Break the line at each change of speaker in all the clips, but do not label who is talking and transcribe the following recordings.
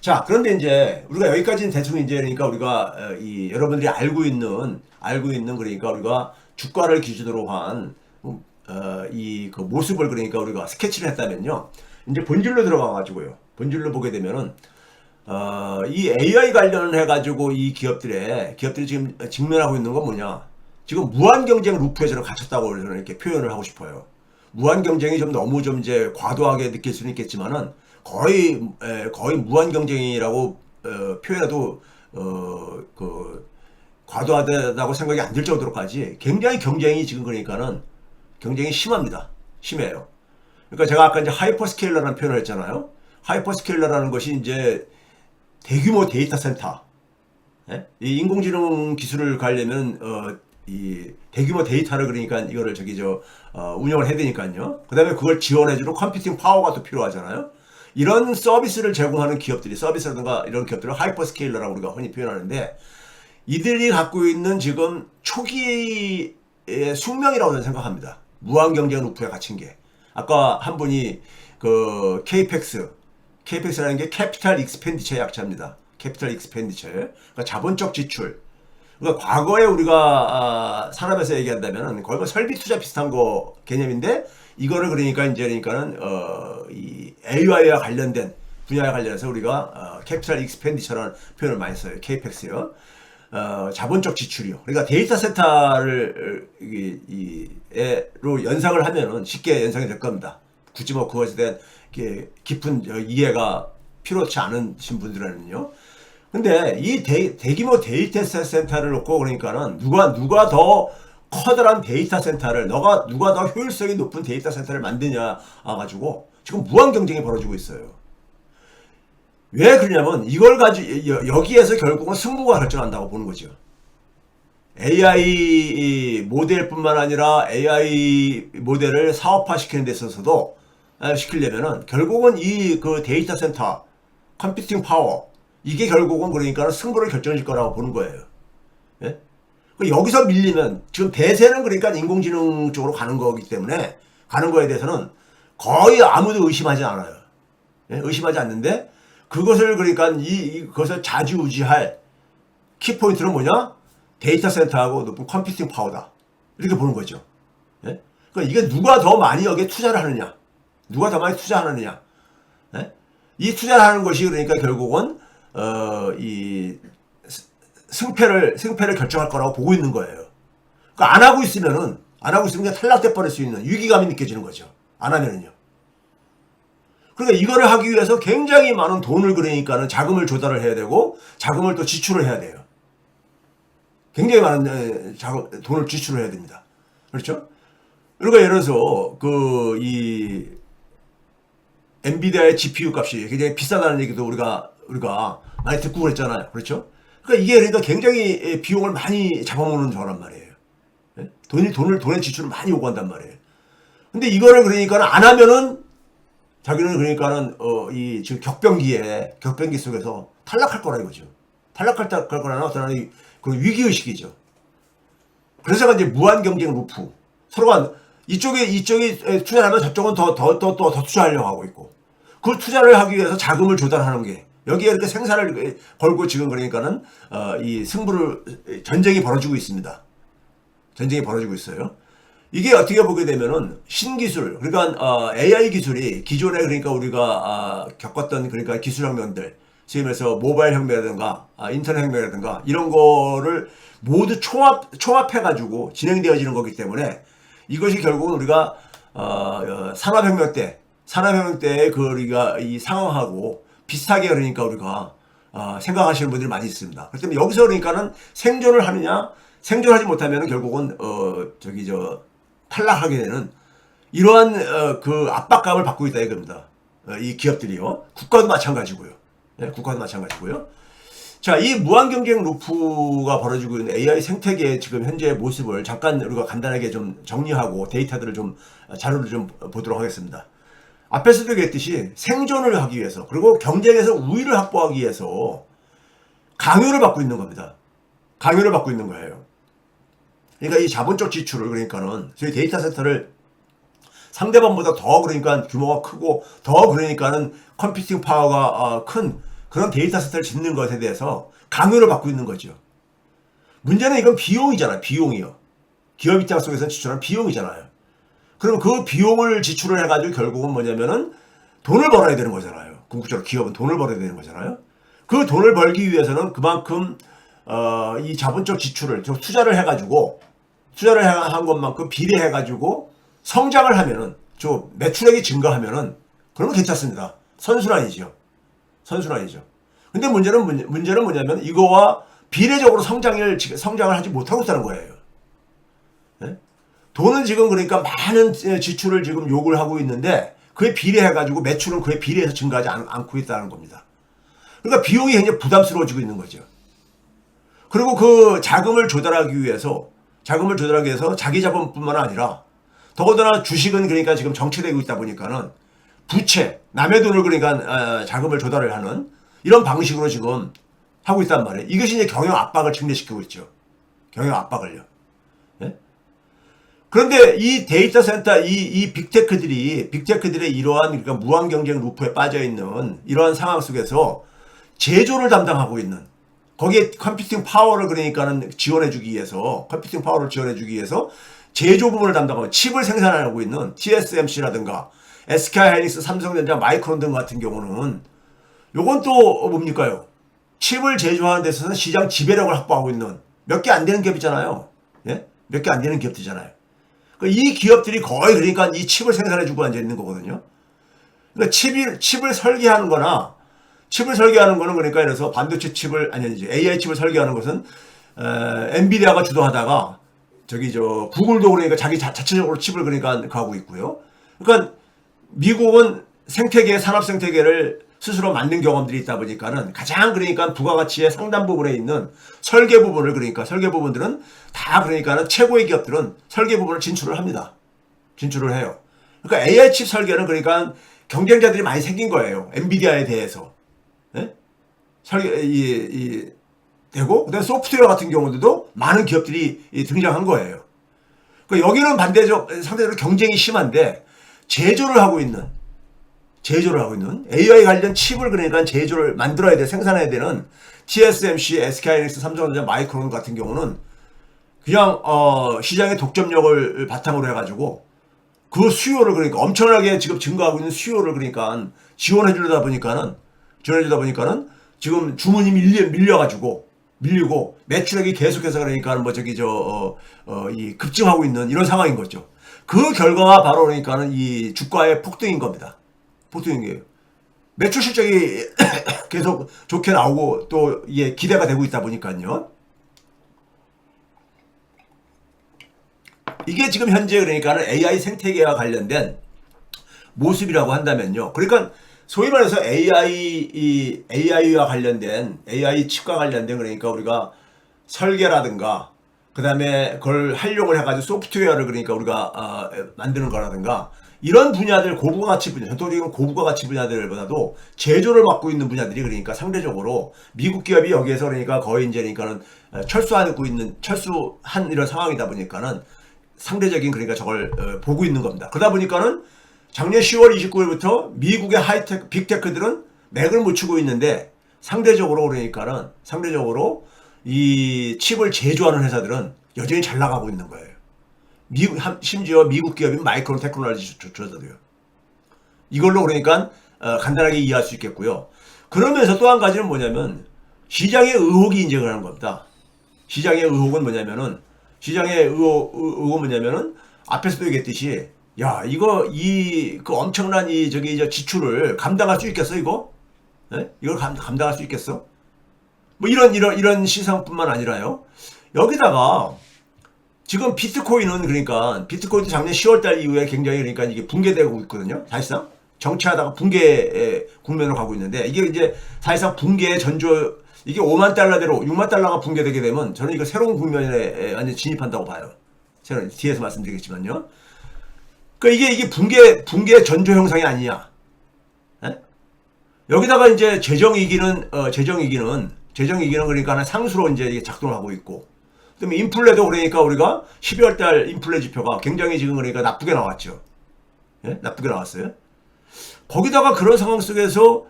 자, 그런데 이제 우리가 여기까지는 대충 이제 그러니까 우리가 이 여러분들이 알고 있는 그러니까 우리가 주가를 기준으로 한 이 그 모습을 그러니까 우리가 스케치를 했다면요. 이제 본질로 들어가 가지고요. 본질로 보게 되면은 이 AI 관련해 가지고 이 기업들이 지금 직면하고 있는 건 뭐냐? 지금 무한 경쟁 루프에 저는 갇혔다고 저는 이렇게 표현을 하고 싶어요. 무한 경쟁이 좀 너무 좀 이제 과도하게 느낄 수는 있겠지만은 거의 무한 경쟁이라고 표현해도 그 과도하다고 생각이 안 들 정도로까지 굉장히 경쟁이 지금 그러니까는 경쟁이 심합니다. 심해요. 그러니까 제가 아까 이제 하이퍼스케일러라는 표현을 했잖아요. 하이퍼스케일러라는 것이 이제 대규모 데이터 센터, 예? 이 인공지능 기술을 가려면 이 대규모 데이터를 그러니까 이거를 운영을 해야 되니까요. 그다음에 그걸 지원해주는 컴퓨팅 파워가 또 필요하잖아요. 이런 서비스를 제공하는 기업들이 서비스라든가 이런 기업들을 하이퍼스케일러라고 우리가 흔히 표현하는데 이들이 갖고 있는 지금 초기의 숙명이라고 저는 생각합니다. 무한 경쟁 루프에 갇힌 게. 아까 한 분이 그 케이펙스라는 게 캐피탈 익스펜디처의 약자입니다. 캐피탈 익스펜디처. 그러니까 자본적 지출. 그러니까 과거에 우리가 산업에서 얘기한다면은 거의 뭐 설비 투자 비슷한 거 개념인데 이거를 그러니까 이제 그러니까는 이 AI와 관련된 분야에 관련해서 우리가 캐피탈 익스펜디처라는 표현을 많이 써요. 케이펙스요. 자본적 지출이요. 그러니까 데이터 센터를 로 연상을 하면은 쉽게 연상이 될 겁니다. 굳이 뭐 그것에 대한 깊은 이해가 필요치 않으신 분들은요. 근데 이 대규모 데이터 센터를 놓고 그러니까는 누가 더 커다란 데이터 센터를 누가 더 효율성이 높은 데이터 센터를 만드냐 가지고 지금 무한 경쟁이 벌어지고 있어요. 왜 그러냐면 이걸 가지고 여기에서 결국은 승부가 결정한다고 보는 거죠. AI 모델뿐만 아니라 AI 모델을 사업화 시키는 데 있어서도 시키려면은 결국은 이 그 데이터 센터 컴퓨팅 파워 이게 결국은 그러니까 승부를 결정질 거라고 보는 거예요. 예? 여기서 밀리면 지금 대세는 그러니까 인공지능 쪽으로 가는 거기 때문에 가는 거에 대해서는 거의 아무도 의심하지 않아요. 예? 의심하지 않는데 그것을 그러니까 그것을 좌지우지할 키포인트는 뭐냐? 데이터 센터하고 높은 컴퓨팅 파워다. 이렇게 보는 거죠. 예? 그러니까 이게 누가 더 많이 여기에 투자를 하느냐? 누가 더 많이 투자하느냐? 예? 이 투자를 하는 것이 그러니까 결국은 이 승패를 결정할 거라고 보고 있는 거예요. 그러니까 안 하고 있으면 그냥 탈락돼 버릴 수 있는 위기감이 느껴지는 거죠. 안 하면은요. 그러니까 이거를 하기 위해서 굉장히 많은 돈을 그러니까는 자금을 조달을 해야 되고 자금을 또 지출을 해야 돼요. 굉장히 많은 돈을 지출을 해야 됩니다. 그렇죠? 그러니까 예를 들어서 이 엔비디아의 GPU 값이 굉장히 비싸다는 얘기도 우리가 많이 듣고 그랬잖아요. 그렇죠? 그러니까 이게 그러니까 굉장히 비용을 많이 잡아먹는 저란 말이에요. 예? 돈의 지출을 많이 요구한단 말이에요. 근데 이거를 그러니까 안 하면은 자기는 그러니까는 이 지금 격변기 속에서 탈락할 거라 이거죠. 탈락할 거라는 어떤 그런 위기 의식이죠. 그래서 이제 무한 경쟁 루프. 서로가 이쪽이 투자를 하면 저쪽은 더 투자하려고 하고 있고. 그 투자를 하기 위해서 자금을 조달하는 게 여기에 이렇게 생사를 걸고 지금 그러니까는 이 전쟁이 벌어지고 있습니다. 전쟁이 벌어지고 있어요. 이게 어떻게 보게 되면은 신기술, 그러니까 AI 기술이 기존에 그러니까 우리가 겪었던 그러니까 기술 혁명들, 지금 해서 모바일 혁명이라든가 인터넷 혁명이라든가 이런 거를 모두 총합해 가지고 진행되어지는 거기 때문에 이것이 결국은 우리가 산업혁명 때의 우리가 이 상황하고 비슷하게 그러니까 우리가 생각하시는 분들이 많이 있습니다. 그렇기 때문에 여기서 그러니까는 생존을 하느냐, 생존하지 못하면 결국은 탈락하게 되는 이러한 그 압박감을 받고 있다 이겁니다. 이 기업들이요. 국가도 마찬가지고요. 네, 국가도 마찬가지고요. 자, 이 무한 경쟁 루프가 벌어지고 있는 AI 생태계의 지금 현재의 모습을 잠깐 우리가 간단하게 좀 정리하고 데이터들을 자료를 좀 보도록 하겠습니다. 앞에서도 얘기했듯이 생존을 하기 위해서 그리고 경쟁에서 우위를 확보하기 위해서 강요를 받고 있는 겁니다. 강요를 받고 있는 거예요. 그러니까 이 자본적 지출을 그러니까는 저희 데이터 센터를 상대방보다 더 그러니까 규모가 크고 더 그러니까는 컴퓨팅 파워가 큰 그런 데이터 센터를 짓는 것에 대해서 강요를 받고 있는 거죠. 문제는 이건 비용이잖아요. 비용이요. 기업 입장 속에서는 지출하는 비용이잖아요. 그럼 그 비용을 지출을 해가지고 결국은 뭐냐면은 돈을 벌어야 되는 거잖아요. 궁극적으로 기업은 돈을 벌어야 되는 거잖아요. 그 돈을 벌기 위해서는 그만큼 이 자본적 지출을 투자를 해가지고 투자를 한 것만큼 비례해가지고 성장을 하면은 저 매출액이 증가하면은 그러면 괜찮습니다. 선순환이죠. 선순환이죠. 근데 문제는 뭐냐면 이거와 비례적으로 성장을 하지 못하고 있다는 거예요. 네? 돈은 지금 그러니까 많은 지출을 지금 요구를 하고 있는데 그에 비례해가지고 매출은 그에 비례해서 증가하지 않고 있다는 겁니다. 그러니까 비용이 굉장히 부담스러워지고 있는 거죠. 그리고 그 자금을 조달하기 위해서 자기 자본뿐만 아니라 더군다나 주식은 그러니까 지금 정체되고 있다 보니까는 부채, 남의 돈을 그러니까 자금을 조달을 하는 이런 방식으로 지금 하고 있단 말이에요. 이것이 이제 경영 압박을 증대시키고 있죠. 경영 압박을요. 예? 그런데 이 데이터 센터, 이 빅테크들의 이러한 그러니까 무한 경쟁 루프에 빠져 있는 이러한 상황 속에서 제조를 담당하고 있는 거기에 컴퓨팅 파워를 그러니까는 지원해주기 위해서 제조 부분을 담당하고 칩을 생산하고 있는 TSMC라든가 SK하이닉스, 삼성전자, 마이크론 등 같은 경우는 요건 또 뭡니까요? 칩을 제조하는 데 있어서는 시장 지배력을 확보하고 있는 몇 개 안 되는 기업이잖아요. 예? 몇 개 안 되는 기업들이잖아요. 이 기업들이 거의 그러니까 이 칩을 생산해주고 앉아 있는 거거든요. 그러니까 칩을 설계하는 거는 그러니까 그래서 반도체 칩을, AI 칩을 설계하는 것은, 엔비디아가 주도하다가, 구글도 그러니까 자체적으로 칩을 그러니까 가고 있고요. 그러니까 미국은 산업 생태계를 스스로 만든 경험들이 있다 보니까는 가장 그러니까 부가가치의 상당 부분에 있는 설계 부분들은 다 그러니까는 최고의 기업들은 설계 부분을 진출을 합니다. 진출을 해요. 그러니까 AI 칩 설계는 그러니까 경쟁자들이 많이 생긴 거예요. 엔비디아에 대해서. 예? 되고, 그다음에 소프트웨어 같은 경우도 많은 기업들이 등장한 거예요. 그러니까 여기는 상대적으로 경쟁이 심한데, 제조를 하고 있는 AI 관련 칩을 그러니까 만들어야 돼, 생산해야 되는 TSMC, SK하이닉스, 삼성전자, 마이크론 같은 경우는 그냥, 시장의 독점력을 바탕으로 해가지고, 그 수요를 그러니까 엄청나게 지금 증가하고 있는 수요를 그러니까 지원해 주다 보니까는 지금 주문이 밀리고 매출액이 계속해서 그러니까 급증하고 있는 이런 상황인 거죠. 그 결과가 바로 그러니까는 이 주가의 폭등인 겁니다. 폭등인 게요. 매출 실적이 계속 좋게 나오고 또 이게 기대가 되고 있다 보니까요. 이게 지금 현재 그러니까는 AI 생태계와 관련된 모습이라고 한다면요. 그러니까 소위 말해서 AI와 관련된 AI 칩과 관련된 그러니까 우리가 설계라든가 그다음에 그걸 활용을 해가지고 소프트웨어를 그러니까 우리가 만드는 거라든가 이런 분야들 전통적인 고부가 가치 분야들보다도 제조를 맡고 있는 분야들이 그러니까 상대적으로 미국 기업이 여기에서 그러니까 거의 이제 그러니까는 철수한 이런 상황이다 보니까는 상대적인 그러니까 저걸 보고 있는 겁니다. 그러다 보니까는 작년 10월 29일부터 미국의 빅테크들은 맥을 못 추고 있는데 상대적으로 이 칩을 제조하는 회사들은 여전히 잘 나가고 있는 거예요. 심지어 미국 기업인 마이크론 테크놀로지조차도요. 이걸로 그러니까 간단하게 이해할 수 있겠고요. 그러면서 또 한 가지는 뭐냐면 시장의 의혹이 인정을 하는 겁니다. 시장의 의혹은 뭐냐면은 앞에서도 얘기했듯이 야 이거 그 엄청난 지출을 감당할 수 있겠어 이거? 네? 이걸 감당할 수 있겠어? 뭐 이런 시상뿐만 아니라요. 여기다가 지금 비트코인도 작년 10월달 이후에 굉장히 그러니까 이게 붕괴되고 있거든요. 사실상 정체하다가 붕괴의 국면으로 가고 있는데 이게 이제 사실상 붕괴의 전조 이게 5만 달러대로 6만 달러가 붕괴되게 되면 저는 이거 새로운 국면에 완전 진입한다고 봐요. 제가 뒤에서 말씀드리겠지만요. 그러니까 이게 붕괴 전조 형상이 아니냐. 에? 여기다가 이제 재정위기는 그러니까 하나 상수로 이제 작동을 하고 있고, 그다음에 인플레도 그러니까 우리가 12월 달 인플레 지표가 굉장히 지금 그러니까 나쁘게 나왔죠. 예? 나쁘게 나왔어요. 거기다가 그런 상황 속에서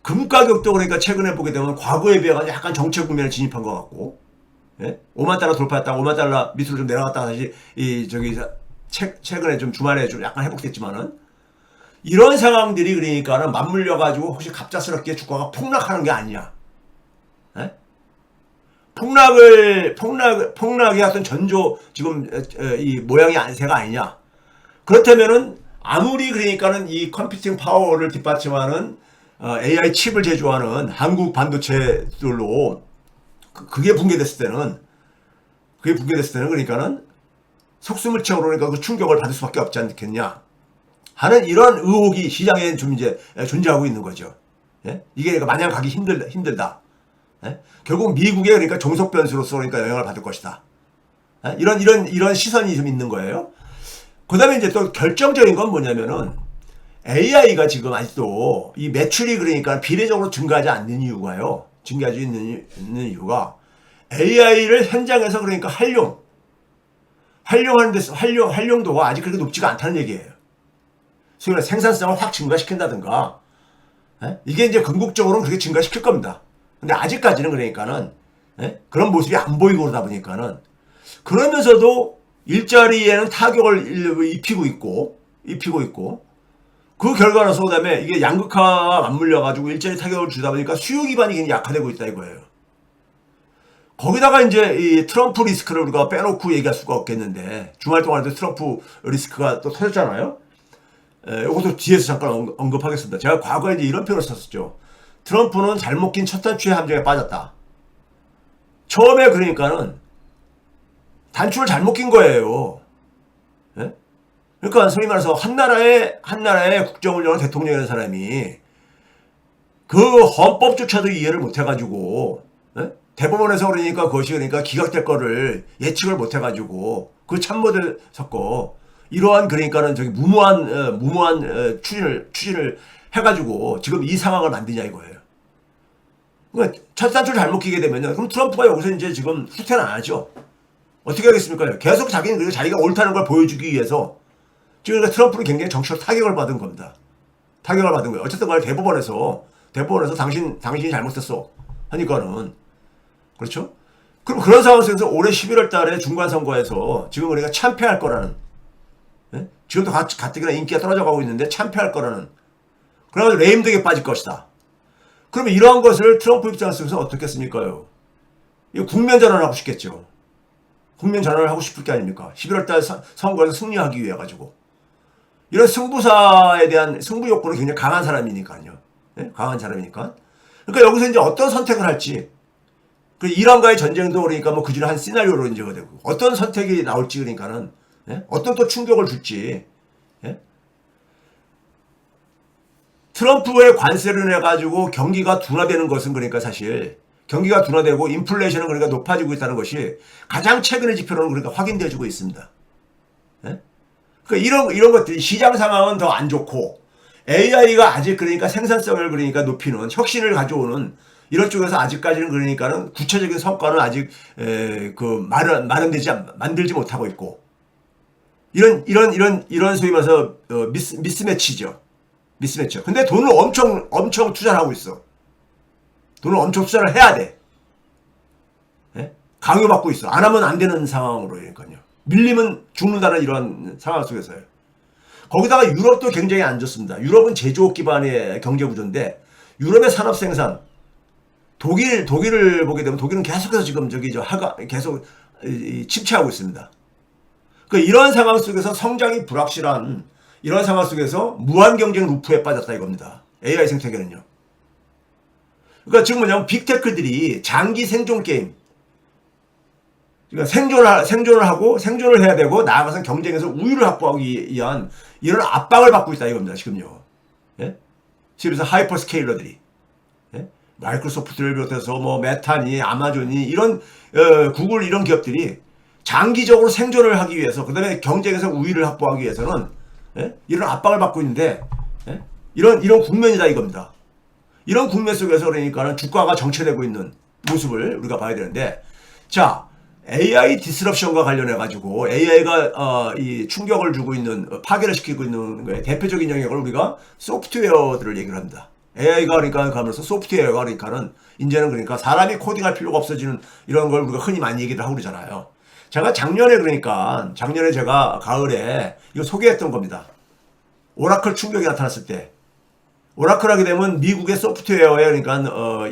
금 가격도 그러니까 최근에 보게 되면 과거에 비해 약간 정체 국면에 진입한 것 같고, 예? 5만 달러 돌파했다가 5만 달러 밑으로 좀 내려갔다가 다시 최근에 좀 주말에 좀 약간 회복됐지만은 이런 상황들이 그러니까는 맞물려 가지고 혹시 갑작스럽게 주가가 폭락하는 게 아니냐. 예? 폭락이 어떤 전조 지금 이 모양이 안세가 아니냐. 그렇다면은 아무리 그러니까는 이 컴퓨팅 파워를 뒷받침하는 AI 칩을 제조하는 한국 반도체들로 그게 붕괴됐을 때는 그러니까는 속수무책으로 그러니까 그 충격을 받을 수밖에 없지 않겠냐 하는 이런 의혹이 시장에 좀 이제 존재하고 있는 거죠. 예? 이게 그러니까 마냥 가기 힘들다. 예? 결국 미국의 그러니까 종속 변수로서 그러니까 영향을 받을 것이다. 예? 이런 시선이 좀 있는 거예요. 그다음에 이제 또 결정적인 건 뭐냐면은 AI가 지금 아직도 이 매출이 그러니까 비례적으로 증가하지 않는 이유가요. 증가하지 있는 이유가 AI를 현장에서 그러니까 활용도가 아직 그렇게 높지가 않다는 얘기예요. 소위 말해 생산성을 확 증가시킨다든가, 예? 이게 이제 궁극적으로는 그렇게 증가시킬 겁니다. 근데 아직까지는 그러니까는, 예? 그런 모습이 안 보이고 그러다 보니까는, 그러면서도 일자리에는 타격을 입히고 있고, 그 결과로서 그다음에 이게 양극화가 맞물려가지고 일자리 타격을 주다 보니까 수요 기반이 굉장히 약화되고 있다 이거예요. 거기다가 이제 이 트럼프 리스크를 우리가 빼놓고 얘기할 수가 없겠는데, 주말 동안에도 트럼프 리스크가 또 터졌잖아요. 이것도 뒤에서 잠깐 언급하겠습니다. 제가 과거에 이제 이런 표현을 썼었죠. 트럼프는 잘못 낀 첫 단추의 함정에 빠졌다. 처음에 그러니까는 단추를 잘못 낀 거예요. 예? 그러니까 소위 말해서 한 나라의 국정을 운영하는 대통령이라는 사람이 그 헌법조차도 이해를 못 해가지고, 예? 대법원에서 그러니까 그것이 그러니까 기각될 거를 예측을 못 해가지고 그 참모들 섞고 이러한 그러니까는 저기 무모한 추진을 해가지고 지금 이 상황을 만드냐 이거예요. 그러니까 첫 단추를 잘못 끼게 되면요. 그럼 트럼프가 여기서 이제 지금 후퇴는 안 하죠. 어떻게 하겠습니까? 계속 자기는 자기가 옳다는 걸 보여주기 위해서 지금 그러니까 트럼프는 굉장히 정치적 타격을 받은 겁니다. 타격을 받은 거예요. 어쨌든 간에 대법원에서 당신이 잘못했어 하니까는 그렇죠? 그럼 그런 상황 속에서 올해 11월 달에 중간선거에서 지금 우리가 참패할 거라는, 예? 지금도 가뜩이나 인기가 떨어져 가고 있는데 참패할 거라는, 그래가지고 레임덕에 빠질 것이다. 그러면 이러한 것을 트럼프 입장에서 어떻겠습니까요? 이거 국면 전환하고 싶겠죠. 국면 전환을 하고 싶을 게 아닙니까? 11월 달 선거에서 승리하기 위해 가지고. 이런 승부사에 대한 승부 욕구는 굉장히 강한 사람이니까요. 예? 강한 사람이니까. 그러니까 여기서 이제 어떤 선택을 할지, 그 이란과의 전쟁도 그러니까 뭐 그중에 한 시나리오로 이제 되고 어떤 선택이 나올지 그러니까는, 예? 어떤 또 충격을 줄지, 예? 트럼프의 관세를 내 가지고 경기가 둔화되는 것은 그러니까 사실 경기가 둔화되고 인플레이션은 그러니까 높아지고 있다는 것이 가장 최근의 지표로는 그러니까 확인되어지고 있습니다. 예? 그러니까 이런 것들이 시장 상황은 더 안 좋고 AI가 아직 그러니까 생산성을 그러니까 높이는 혁신을 가져오는 이런 쪽에서 아직까지는 그러니까는 구체적인 성과는 아직 만들지 못하고 있고 이런 소위 말해서 미스매치죠. 근데 돈을 엄청 투자를 하고 있어. 돈을 엄청 투자를 해야 돼. 예? 강요받고 있어. 안 하면 안 되는 상황으로 그러니까요. 밀리면 죽는다는 이런 상황 속에서요. 거기다가 유럽도 굉장히 안 좋습니다. 유럽은 제조업 기반의 경제 구조인데 유럽의 산업 생산 독일을 보게 되면 독일은 계속해서 지금 계속 침체하고 있습니다. 그러니까 이런 상황 속에서 성장이 불확실한 이런 상황 속에서 무한 경쟁 루프에 빠졌다 이겁니다. AI 생태계는요. 그러니까 지금 뭐냐면 빅테크들이 장기 생존 게임, 그러니까 생존을 해야 되고 나아가서 경쟁에서 우위를 확보하기 위한 이런 압박을 받고 있다 이겁니다. 지금요. 예? 그래서 하이퍼스케일러들이, 예? 마이크로소프트를 비롯해서 뭐 메타니, 아마존이 이런 구글 이런 기업들이 장기적으로 생존을 하기 위해서 그다음에 경쟁에서 우위를 확보하기 위해서는, 예? 이런 압박을 받고 있는데, 예? 이런 국면이다 이겁니다. 이런 국면 속에서 그러니까는 주가가 정체되고 있는 모습을 우리가 봐야 되는데, 자, AI 디스럽션과 관련해 가지고 AI가 이 충격을 주고 있는 파괴를 시키고 있는 거에 대표적인 영역을 우리가 소프트웨어들을 얘기를 합니다. AI가 그러니까 가면서 소프트웨어가 그러니까는 이제는 그러니까 사람이 코딩할 필요가 없어지는 이런 걸 우리가 흔히 많이 얘기를 하고 그러잖아요. 제가 작년에 제가 가을에 이거 소개했던 겁니다. 오라클 충격이 나타났을 때 오라클 하게 되면 미국의 소프트웨어에 그러니까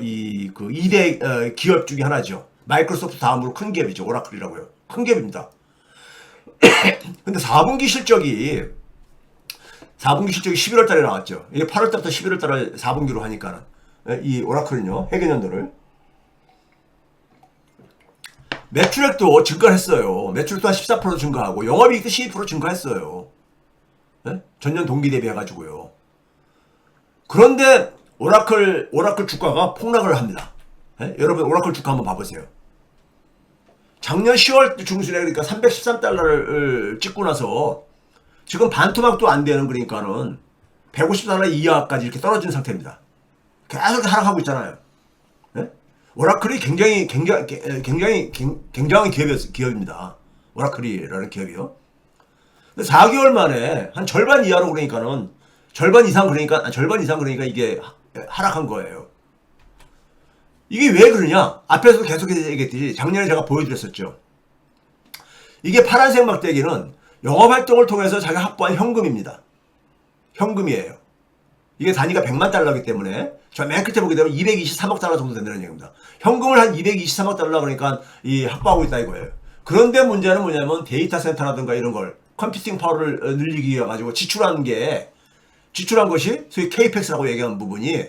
이그 2대 기업 중에 하나죠. 마이크로소프트 다음으로 큰 기업이죠. 오라클이라고요. 큰 기업입니다. 근데 4분기 실적이 11월 달에 나왔죠. 이게 8월 달부터 11월 달에 4분기로 하니까는 이 오라클은요. 회계연도를 매출액도 증가했어요. 매출도 한 14% 증가하고 영업이익도 12% 증가했어요. 네? 전년 동기 대비해 가지고요. 그런데 오라클 주가가 폭락을 합니다. 네? 여러분 오라클 주가 한번 봐보세요. 작년 10월 중순에 그러니까 313달러를 찍고 나서 지금 반토막도 안 되는 그러니까는 150달러 이하까지 이렇게 떨어진 상태입니다. 계속 하락하고 있잖아요. 네? 오라클이 굉장히 기업입니다. 오라클이라는 기업이요. 4개월 만에 한 절반 이하로 그러니까는 절반 이상 그러니까 이게 하락한 거예요. 이게 왜 그러냐? 앞에서 계속해서 얘기했듯이 작년에 제가 보여드렸었죠. 이게 파란색 막대기는 영업활동을 통해서 자기가 확보한 현금입니다. 현금이에요. 이게 단위가 100만 달러이기 때문에 저 맨 끝에 보게 되면 223억 달러 정도 된다는 얘기입니다. 현금을 한 223억 달러 그러니까 확보하고 있다 이거예요. 그런데 문제는 뭐냐면 데이터 센터라든가 이런 걸 컴퓨팅 파워를 늘리기 위해 가지고 지출한 것이 소위 KPEX라고 얘기하는 부분이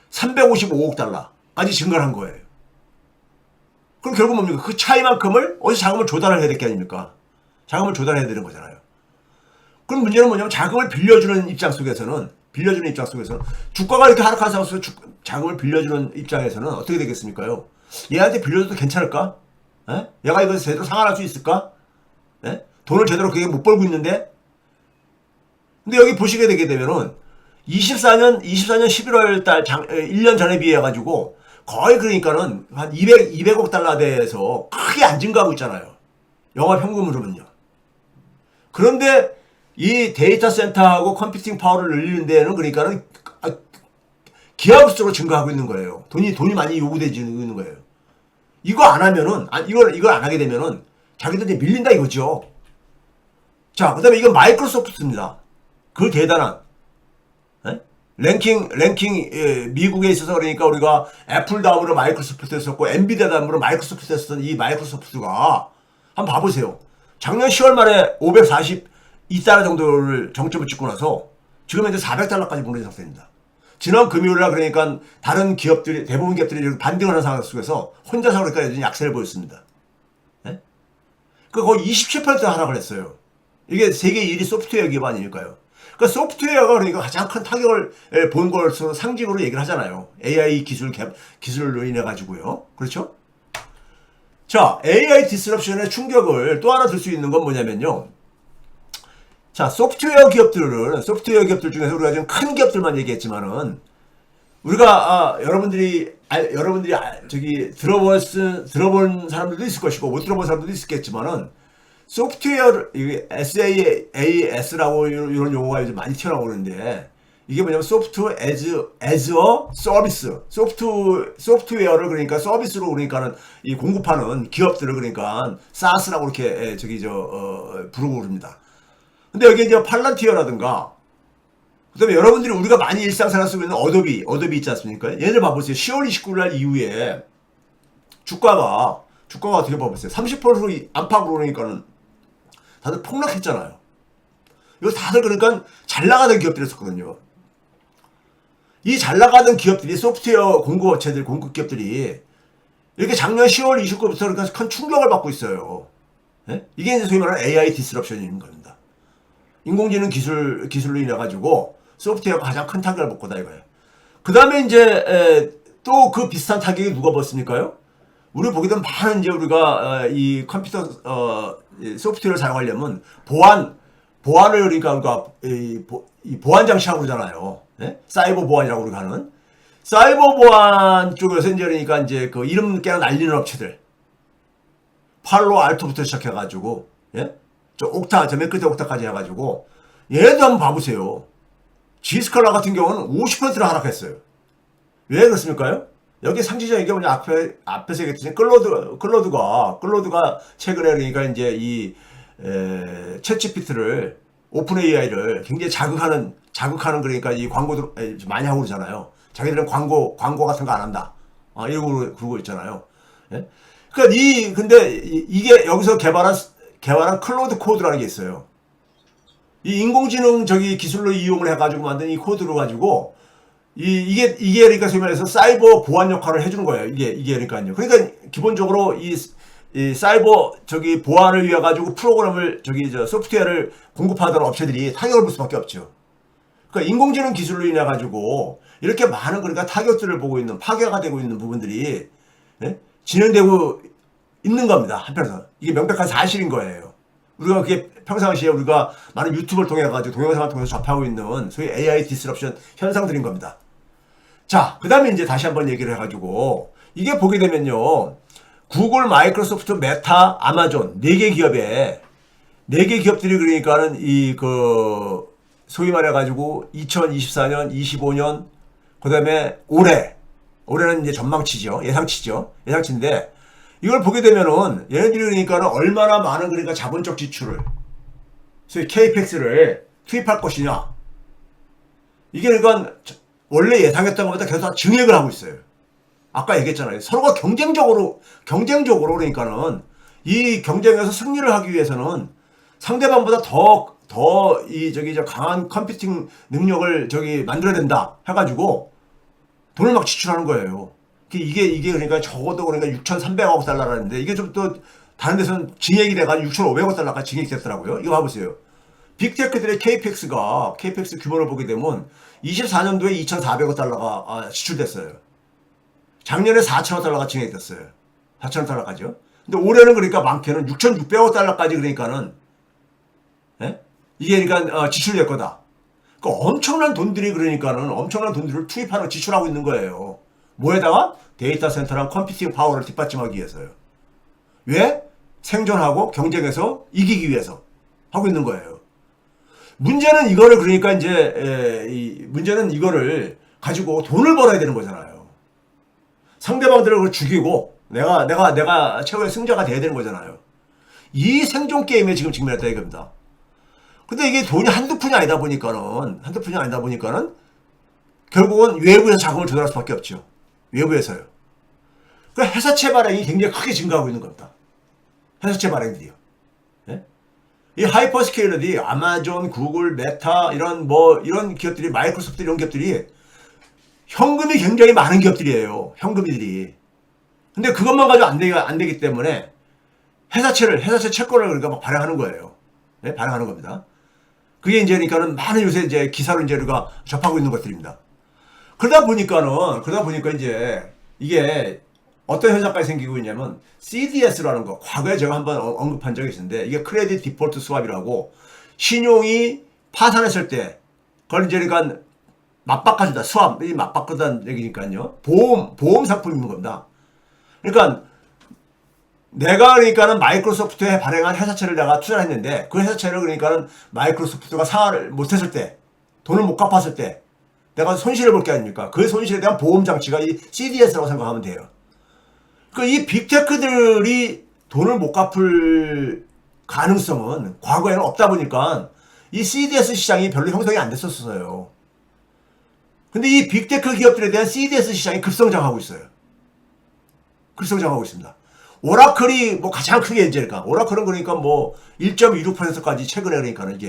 355억 달러까지 증가를 한 거예요. 그럼 결국 뭡니까? 그 차이만큼을 어디서 자금을 조달을 해야 될 게 아닙니까? 자금을 조달해야 되는 거잖아요. 그럼 문제는 뭐냐면 자금을 빌려주는 입장 속에서는 주가가 이렇게 하락한 상황에서 자금을 빌려주는 입장에서는 어떻게 되겠습니까요? 얘한테 빌려줘도 괜찮을까? 에? 얘가 이거 제대로 상환할 수 있을까? 에? 돈을 제대로 그게 못 벌고 있는데? 근데 여기 보시게 되게 되면은 24년 11월 달 1년 전에 비해 가지고 거의 그러니까는 한 200억 달러 대에서 크게 안 증가하고 있잖아요. 영업 현금으로는요. 그런데 이 데이터 센터하고 컴퓨팅 파워를 늘리는 데는 그러니까는 기하급수로 증가하고 있는 거예요. 돈이 많이 요구되지 있는 거예요. 이거 안 하면은 이걸 안 하게 되면은 자기들이 밀린다 이거죠. 자, 그다음에 이건 마이크로소프트입니다. 그 대단한 랭킹 미국에 있어서 그러니까 우리가 애플 다음으로 마이크로소프트에 썼고 엔비디아 다음으로 마이크로소프트에 썼던 이 마이크로소프트가 한번 봐보세요. 작년 10월 말에 542달러 정도를 정점을 찍고 나서 지금 현재 400달러까지 무너진 상태입니다. 지난 금요일날 그러니까 다른 기업들이 대부분 기업들이 반등을 하는 상황 속에서 혼자서 그러니까 여전히 약세를 보였습니다. 네? 그 거의 27% 하락을 했어요. 이게 세계 1위 소프트웨어 기업 아닙니까요? 그러니까 소프트웨어가 그러니까 가장 큰 타격을 본 것으로 상징으로 얘기를 하잖아요. AI 기술로 인해 가지고요. 그렇죠? 자, AI 디스럽션의 충격을 또 하나 들 수 있는 건 뭐냐면요. 자, 소프트웨어 기업들 중에서 우리가 지금 큰 기업들만 얘기했지만은 우리가 여러분들이 저기 들어본 사람들도 있을 것이고 못 들어본 사람들도 있겠지만은 소프트웨어 SaaS라고 이런 용어가 요즘 많이 튀어나오는데 이게 뭐냐면 소프트웨어 as a 서비스 소프트웨어를 그러니까 서비스로 그러니까는 이 공급하는 기업들을 그러니까 SaaS라고 이렇게 부르고 그럽니다. 근데 여기 이제 팔란티어라든가 그다음에 여러분들이 우리가 많이 일상생활 쓰고 있는 어도비 있지 않습니까? 얘들 봐보세요. 10월 29일 날 이후에 주가가 어떻게 봐보세요. 30% 안팎으로 그러니까는 다들 폭락했잖아요. 이거 다들 그러니까 잘 나가던 기업들이었거든요. 이 잘 나가던 기업들이 소프트웨어 공급 기업들이 이렇게 작년 10월 29일부터 그러니까 큰 충격을 받고 있어요. 네? 이게 이제 소위 말하는 AI 디스럽션인 겁니다. 인공지능 기술로 인해 가지고 소프트웨어가 가장 큰 타격을 받고 다 이거예요. 그 다음에 이제 또 그 비슷한 타격이 누가 받습니까요? 우리 보게 되면 많은 이제 우리가 이 컴퓨터 소프트웨어를 사용하려면 보안을 그러니까 우리가 이 보안 장치라고 그러잖아요. 네? 사이버 보안이라고 우리가 하는 사이버 보안 쪽에서 이제 그러니까 이제 그 이름 깨나 날리는 업체들 팔로 알토부터 시작해가지고 예? 저 맨 끝에 옥타까지 해가지고 얘도 한번 봐보세요. 지스칼라 같은 경우는 50%를 하락했어요. 왜 그렇습니까요? 여기 상징적인 게 뭐냐, 앞에서 얘기했듯이 클로드가 최근에 그러니까 이제 이, 챗GPT를, 오픈 AI를 굉장히 자극하는 그러니까 이 광고도 많이 하고 그러잖아요. 자기들은 광고 같은 거 안 한다. 이러고 그러고 있잖아요. 예? 그러니까 근데 이게 여기서 개발한 클로드 코드라는 게 있어요. 이 인공지능 저기 기술로 이용을 해가지고 만든 이 코드로 가지고 이게 그러니까 소위 말해서 사이버 보안 역할을 해주는 거예요. 이게 그러니까요. 그러니까 기본적으로 이 사이버 저기 보안을 위해 가지고 프로그램을 소프트웨어를 공급하던 업체들이 타격을 볼 수밖에 없죠. 그러니까 인공지능 기술로 인해 가지고 이렇게 많은 그러니까 타격들을 보고 있는 파괴가 되고 있는 부분들이 진행되고 있는 겁니다. 한편에서 이게 명백한 사실인 거예요. 우리가 그게 평상시에 우리가 많은 유튜브를 통해 가지고 동영상을 통해서 접하고 있는 소위 AI 디스럽션 현상들인 겁니다. 자, 그 다음에 이제 다시 한번 얘기를 해가지고 이게 보게 되면요, 구글, 마이크로소프트, 메타, 아마존 4개 기업들이 그러니까는 소위 말해가지고 2024년, 25년, 그 다음에 올해는 이제 전망치죠. 예상치인데 이걸 보게 되면은 얘네들이 그러니까는 얼마나 많은 그러니까 자본적 지출을, 소위 KPX를 투입할 것이냐. 이게 그러니까 원래 예상했던 것보다 계속 증액을 하고 있어요. 아까 얘기했잖아요. 서로가 경쟁적으로 그러니까는 이 경쟁에서 승리를 하기 위해서는 상대방보다 더 강한 컴퓨팅 능력을 만들어야 된다 해가지고 돈을 막 지출하는 거예요. 이게 그러니까 적어도 그러니까 6,300억 달러라는데 이게 좀 또 다른 데서는 증액이 돼가지고 6,500억 달러까지 증액이 됐더라고요. 이거 봐보세요. 빅테크들의 KPX 규모를 보게 되면 24년도에 2,400억 달러가 지출됐어요. 작년에 4천억 달러가 증액됐어요. 4천억 달러까지요. 근데 올해는 그러니까 많게는 6,600억 달러까지 그러니까는 이게 그러니까 지출될 거다. 그러니까 엄청난 돈들을 지출하고 있는 거예요. 뭐에다가? 데이터 센터랑 컴퓨팅 파워를 뒷받침하기 위해서요. 왜? 생존하고 경쟁에서 이기기 위해서 하고 있는 거예요. 문제는 이거를 가지고 돈을 벌어야 되는 거잖아요. 상대방들을 죽이고 내가 최고의 승자가 돼야 되는 거잖아요. 이 생존 게임에 지금 직면했다 이겁니다. 근데 이게 돈이 한두 푼이 아니다 보니까는 결국은 외부에서 자금을 조달할 수밖에 없죠. 외부에서요. 그 회사채 발행이 굉장히 크게 증가하고 있는 겁니다. 회사채 발행들이요. 예? 이 하이퍼스케일러들이 아마존, 구글, 메타 이런 기업들이, 마이크로소프트 이런 기업들이 현금이 굉장히 많은 기업들이에요. 현금들이. 근데 그것만 가지고 안 되기 때문에 회사채 채권을 그러니까 막 발행하는 거예요. 네? 발행하는 겁니다. 그게 그러니까는 많은 요새 기사로 우리가 접하고 있는 것들입니다. 그러다 보니까 이제 이게 어떤 현상까지 생기고 있냐면 CDS라는 거, 과거에 제가 한번 언급한 적이 있는데 이게 크레딧 디폴트 스왑이라고 신용이 파산했을 때 그걸 그러니까 맞바꿔주다, 스왑이 맞바꾸다는 얘기니까요. 보험 상품인 겁니다. 그러니까 내가 그러니까는 마이크로소프트에 발행한 회사채를 내가 투자를 했는데 그 회사채를 그러니까는 마이크로소프트가 상환을 못했을 때, 돈을 못 갚았을 때 내가 손실을 볼 게 아닙니까? 그 손실에 대한 보험 장치가 이 CDS라고 생각하면 돼요. 이 빅테크들이 돈을 못 갚을 가능성은 과거에는 없다 보니까 이 CDS 시장이 별로 형성이 안 됐었어요. 근데 이 빅테크 기업들에 대한 CDS 시장이 급성장하고 있어요. 급성장하고 있습니다. 오라클이 가장 크게 그러니까 오라클은 그러니까 1.26%까지 최근에 그러니까는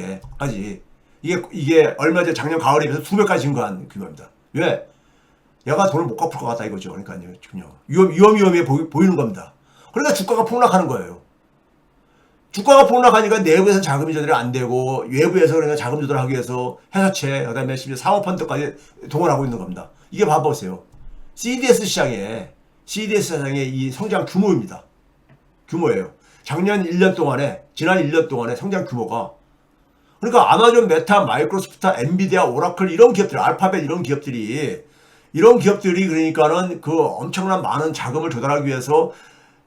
이게 얼마 전 작년 가을에 비해서 2배까지 증가한 규모입니다. 왜? 얘가 돈을 못 갚을 것 같다 이거죠. 그러니까요. 지금요. 위험해 보이는 겁니다. 그러니까 주가가 폭락하는 거예요. 주가가 폭락하니까 내부에서 자금 조달이 안 되고 외부에서 그러니까 자금 조달하기 위해서 회사채, 그다음에 심지어 사모펀드까지 동원하고 있는 겁니다. 이게 봐보세요. CDS 시장의 이 성장 규모입니다. 규모예요. 지난 1년 동안에 성장 규모가, 그러니까 아마존, 메타, 마이크로소프트, 엔비디아, 오라클 이런 기업들, 알파벳 이런 기업들이 그러니까는 그 엄청난 많은 자금을 조달하기 위해서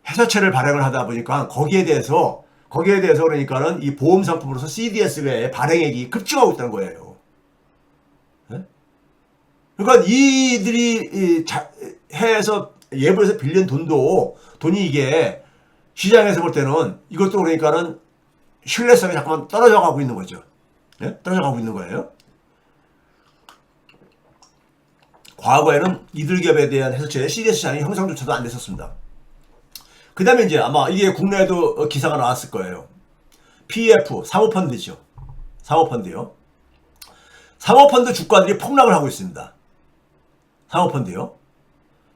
회사채를 발행을 하다 보니까 거기에 대해서 그러니까는 이 보험 상품으로서 CDS의 발행액이 급증하고 있다는 거예요. 네? 그러니까 이들이 해외에서 예부에서 빌린 돈이 이게 시장에서 볼 때는 이것도 그러니까는 신뢰성이 잠깐만 떨어져 가고 있는 거죠. 예? 떨어져 가고 있는 거예요. 과거에는 이들 기업에 대한 해서처의 CDS 시장이 형성조차도 안 됐었습니다. 그 다음에 이제 아마 이게 국내에도 기사가 나왔을 거예요. PEF, 사모펀드죠. 사모펀드요. 사모펀드 주가들이 폭락을 하고 있습니다. 사모펀드요.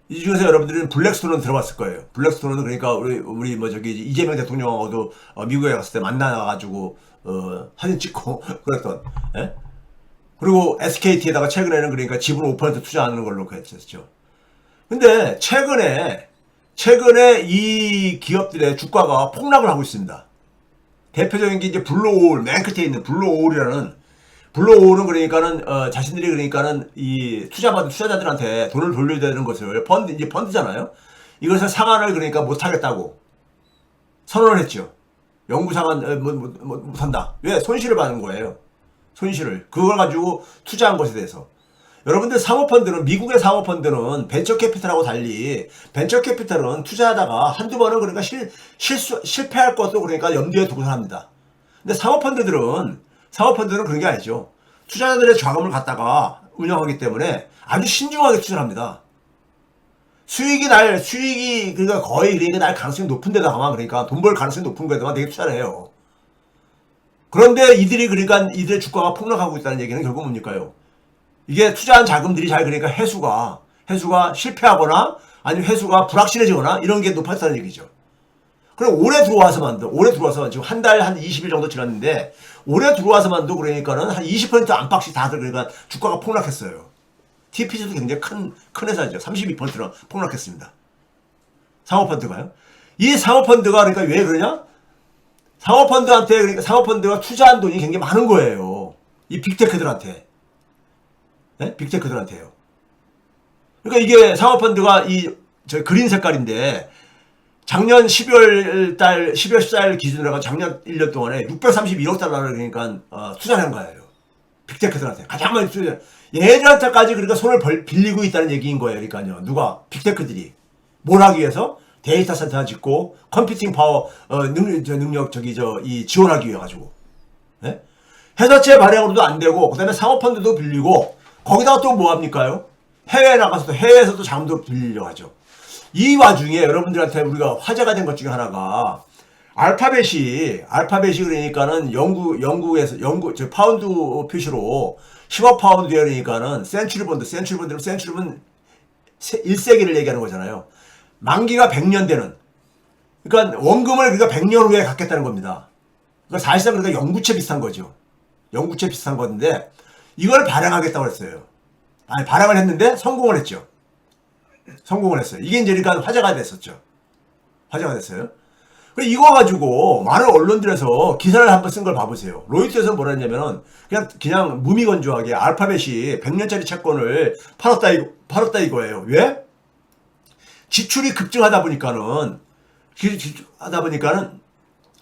이 중에서 여러분들은 블랙스톤은 들어봤을 거예요. 블랙스톤은 그러니까 우리 이재명 대통령하고도 미국에 갔을 때 만나가지고 사진 찍고 그랬던. 예? 그리고 SKT에다가 최근에는 그러니까 지분 5% 투자하는 걸로 했었죠. 근데 최근에 이 기업들의 주가가 폭락을 하고 있습니다. 대표적인 게 이제 블루오울, 맨 끝에 있는 블루오울은 그러니까는 자신들이 그러니까는 이 투자받은 투자자들한테 돈을 돌려야 되는 것을 이제 펀드잖아요. 이것을 상환을 그러니까 못 하겠다고 선언을 했죠. 영구 상환 못 한다. 왜? 손실을 받는 거예요. 손실을. 그걸 가지고 투자한 것에 대해서. 여러분들 사모펀드는, 미국의 사모펀드는 벤처캐피탈하고 달리 벤처캐피탈은 투자하다가 한두 번은 그러니까 실패할 것도 그러니까 염두에 두고 합니다. 근데 사모펀드들은 그런 게 아니죠. 투자자들의 자금을 갖다가 운영하기 때문에 아주 신중하게 투자를 합니다. 수익이 그러니까 거의 그러니까 날 가능성이 높은 데다가만 그러니까 돈 벌 가능성이 높은 데다가 되게 투자를 해요. 그런데 이들의 주가가 폭락하고 있다는 얘기는 결국 뭡니까요? 이게 투자한 자금들이 그러니까 회수가 실패하거나 아니면 회수가 불확실해지거나 이런 게 높아졌다는 얘기죠. 그럼 올해 들어와서만 지금 한 달 한 20일 정도 지났는데 올해 들어와서만도 그러니까는 한 20% 안팎씩 다들 그러니까 주가가 폭락했어요. TPG도 굉장히 큰 회사죠. 32%나 폭락했습니다. 사모펀드가요. 이 사모펀드가 그러니까 왜 그러냐? 그러니까 사모펀드가 투자한 돈이 굉장히 많은 거예요. 이 빅테크들한테. 네? 빅테크들한테요. 그러니까 이게 사모펀드가 저 그린 색깔인데 작년 12월 14일 기준으로 작년 1년 동안에 631억 달러를 그러니까 투자를 한 거예요. 빅테크들한테. 가장 많이 투자. 얘들한테까지 그러니까 손을 빌리고 있다는 얘기인 거예요. 그러니까요. 누가? 빅테크들이. 뭘 하기 위해서? 데이터 센터 짓고 컴퓨팅 파워 능력 지원하기 위해 가지고. 네? 회사채 발행으로도 안 되고 그다음에 사모펀드도 빌리고 거기다가 또 뭐 합니까요? 해외에서도 자금도 빌리려고 하죠. 이 와중에 여러분들한테 우리가 화제가 된 것 중에 하나가 알파벳이 그러니까는 영국에서 파운드 표시로 10억 파운드 되니까는 센츄리본드는 1세기를 얘기하는 거잖아요. 만기가 100년 되는. 그러니까 원금을 100년 후에 갚겠다는 겁니다. 그러니까 사실상 그러니까 영구채 비슷한 거죠. 영구채 비슷한 건데 이걸 발행하겠다고 했어요. 발행을 했는데 성공을 했죠. 이게 이제 그러니까 화제가 됐었죠. 화제가 됐어요. 이거 가지고 많은 언론들에서 기사를 한번 쓴 걸 봐보세요. 로이터에서 뭐라 했냐면은 그냥 무미건조하게 알파벳이 100년짜리 채권을 팔았다 이거예요. 왜? 지출이 급증하다 보니까는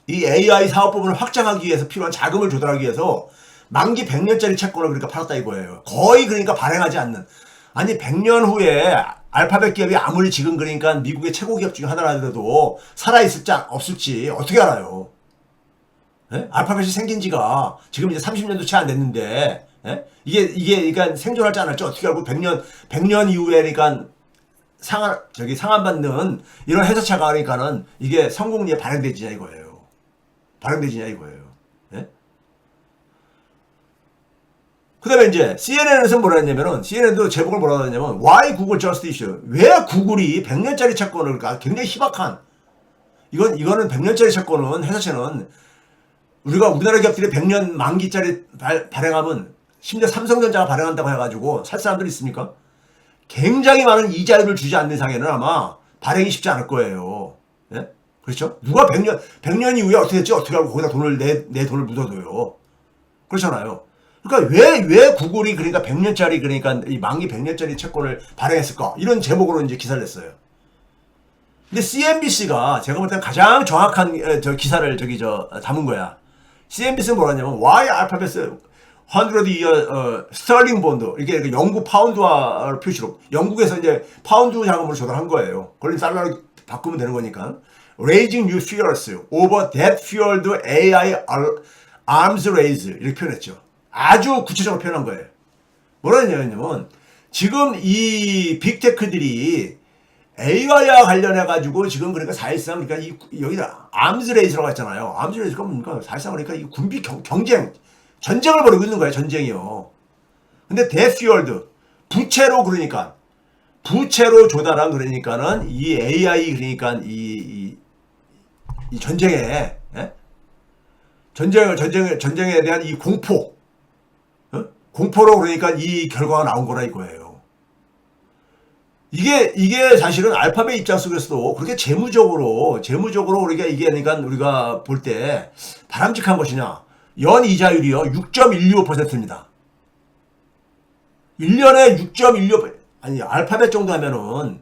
이 AI 사업 부분을 확장하기 위해서 필요한 자금을 조달하기 위해서 만기 100년짜리 채권을 그러니까 팔았다 이거예요. 거의 그러니까 발행하지 않는. 아니 100년 후에 알파벳 기업이 아무리 지금 그러니까 미국의 최고 기업 중에 하나라 하더라도 살아있을지 없을지 어떻게 알아요? 예? 알파벳이 생긴 지가 지금 이제 30년도 채 안 됐는데 예? 이게 그러니까 생존할지 안 할지 어떻게 알고 100년 이후에 그러니까 상한받는 이런 회사차가 그러니까는 이게 성공리에 발행되지냐 이거예요. 예? 그 다음에 이제 CNN에서 뭐라 했냐면은 CNN도 제목을 뭐라 했냐면 Why Google Just Issue? 왜 구글이 100년짜리 채권을 굉장히 희박한 이거는 100년짜리 채권은 회사채는 우리나라 기업들이 100년 만기짜리 발행하면 심지어 삼성전자가 발행한다고 해가지고 살 사람들이 있습니까? 굉장히 많은 이자율을 주지 않는 이상에는 아마 발행이 쉽지 않을 거예요. 예? 그렇죠? 누가 100년 이후에 어떻게 됐지? 어떻게 하고 거기다 내 돈을 묻어둬요. 그렇잖아요. 그러니까 왜 구글이 그러니까 100년짜리 그러니까 이 만기 100년짜리 채권을 발행했을까? 이런 제목으로 이제 기사를 냈어요. 근데 CNBC가 제가 볼 때는 가장 정확한 기사를 담은 거야. CNBC는 뭐라 하냐면 Why Alphabet 100year 스털링 본드 이게 영국 파운드화 표시로 영국에서 이제 파운드 자금으로 조달한 거예요. 그걸 달러로 바꾸면 되는 거니까. Raising new fears over that fueled AI arms race 이렇게 표현했죠. 아주 구체적으로 표현한 거예요. 뭐라 했냐면 지금 이 빅테크들이 AI와 관련해 가지고 지금 그러니까 사실상 그러니까 여기다 arms race라고 했잖아요. arms race가 뭡니까? 사실상 그러니까 이 군비 경쟁 전쟁을 벌이고 있는 거예요. 전쟁이요. 근데 대퓨얼드 부채로 그러니까 부채로 조달한 그러니까는 이 AI 그러니까 이 전쟁에 전쟁에 대한 이 공포로 그러니까 이 결과가 나온 거라 이거예요. 이게 사실은 알파벳 입장 속에서도 그렇게 재무적으로 우리가 이게 그러니까 우리가 볼 때 바람직한 것이냐? 연 이자율이요 6.125%입니다. 1년에 6.125% 아니 알파벳 정도 하면은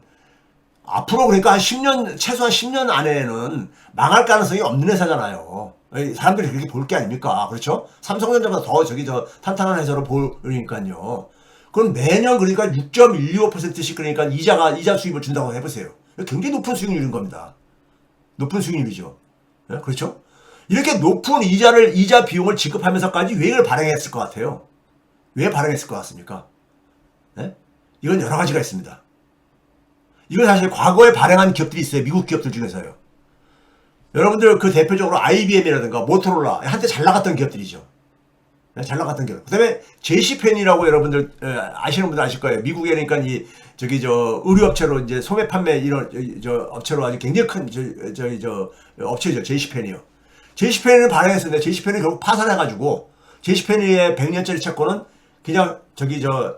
앞으로 그러니까 한 10년 최소한 10년 안에는 망할 가능성이 없는 회사잖아요. 사람들이 그렇게 볼 게 아닙니까? 그렇죠? 삼성전자보다 더 저 탄탄한 회사로 보니까요. 그럼 매년 그러니까 6.125%씩 그러니까 이자 수입을 준다고 해보세요. 굉장히 높은 수익률인 겁니다. 높은 수익률이죠. 네? 그렇죠? 이렇게 높은 이자 비용을 지급하면서까지 왜 이걸 발행했을 것 같아요? 왜 발행했을 것 같습니까? 네? 이건 여러 가지가 있습니다. 이건 사실 과거에 발행한 기업들이 있어요. 미국 기업들 중에서요. 여러분들 그 대표적으로 IBM이라든가 모토로라 한때 잘 나갔던 기업들이죠. 네, 잘 나갔던 기업. 그 다음에 제시펜이라고 여러분들 아시는 분들 아실 거예요. 미국에 그러니까 의류업체로 이제 소매 판매 이런 업체로 아주 굉장히 큰 업체죠. 제시펜이요. 제시펜을 발행했었는데 제시펜이 결국 파산해가지고 제시펜의 100년짜리 채권은 그냥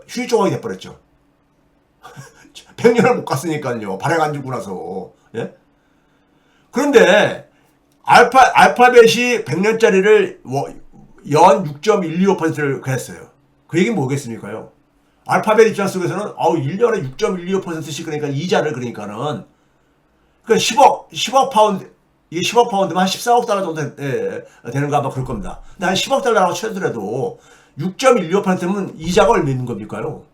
휴지 조각이 돼버렸죠. 100년을 못 갔으니까요. 발행 안 주고 나서. 예? 그런데 알파벳이 100년짜리를 연 6.125%를 했어요. 그 얘기는 뭐겠습니까요? 알파벳 입장 속에서는 1년에 6.125%씩 그러니까 이자를 그러니까는 10억 파운드 이게 10억 파운드면 한 14억 달러 정도 되는가 아마 그럴 겁니다. 근데 한 10억 달러라고 쳐더라도 6.125%면 이자가 얼마 있는 겁니까요?